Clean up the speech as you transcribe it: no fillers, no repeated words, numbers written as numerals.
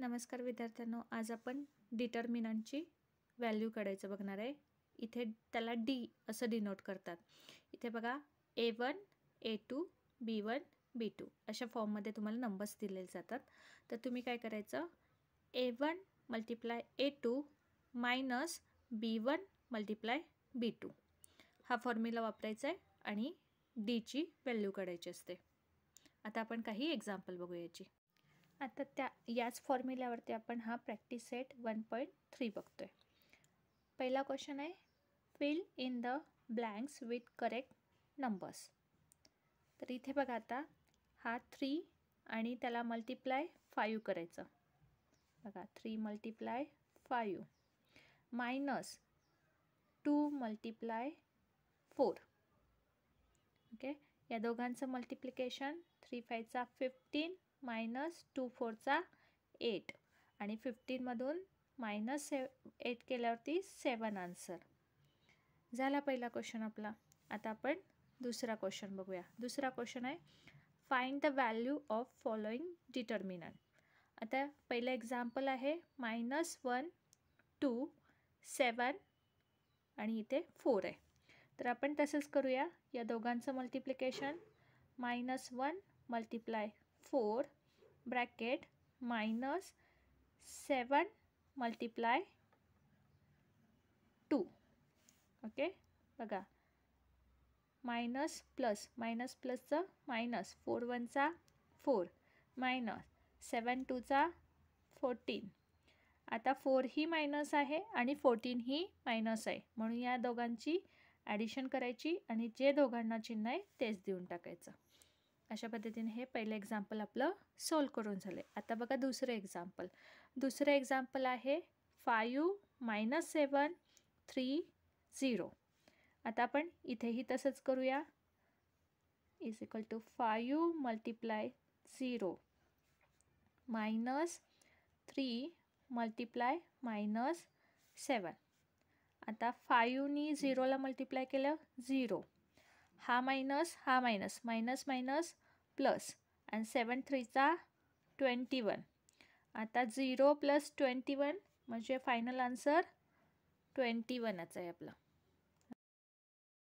नमस्कार विद्यार्थ्यांनो, आज आपण डिटर्मिनंटची व्हॅल्यू काढायचं बघणार आहे. इथे त्याला डी असं डिनोट करतात. इथे बघा A1, A2, B1, B2 अशा फॉर्ममध्ये तुम्हाला नंबर्स दिलेले जातात. तर तुम्ही काय करायचं, A1 multiply A2 minus B1 multiply B2 हा फॉर्म्युला वापरायचा आहे आणि डीची व्हॅल्यू काढायची असते. आता आपण काही एक्झाम्पल बघूया याची. आता याच फॉर्म्युल्यावरती आपण हा प्रॅक्टिस सेट 1.3 बघतोय. पहिला क्वेश्चन आहे, fill in the blanks with correct numbers. तर इथे बघा, आता हा 3 आणि त्याला मल्टिप्लाय 5 करायचं. बघा 3 मल्टिप्लाय 5 मायनस 2 मल्टिप्लाय 4. ओके, या दोघांचं मल्टिप्लिकेशन 3 5 15 मायनस 2 4 8 आणि 15मधून मायनस 8 केल्यावरती 7 आन्सर झाला पहिला क्वेश्चन आपला. आता आपण दुसरा क्वेश्चन बघूया. दुसरा क्वेश्चन आहे, find the value of following determinant. आता पहिलं एक्झाम्पल आहे -1 2 7 आणि इथे 4 आहे. तर आपण तसंच करूया. या दोघांचं multiplication -1 multiply 4 bracket minus 7 multiply 2. Okay, बघा मायनस प्लसचं मायनस 4 1 4 मायनस 7 2 14. आता 4 ही मायनस आहे आणि 14 ही मायनस आहे, म्हणून या दोघांची ॲडिशन करायची आणि जे दोघांना चिन्ह आहे तेच देऊन टाकायचं. अशा पद्धतीने हे पहिलं एक्झाम्पल आपलं सॉल्व करून झाले. आता बघा दुसरं एक्झाम्पल. दुसरं एक्झाम्पल आहे 5 - 7 3 0. आता आपण इथेही तसंच करूया. Is equal to 5 multiply 0 minus 3 multiply minus 7. आता 5नी 0ला मल्टिप्लाय केलं 0. हा मायनस मायनस मायनस प्लस आणि 7 3 21. आता 0 + 21 म्हणजे फायनल आन्सर 21च आहे आपला.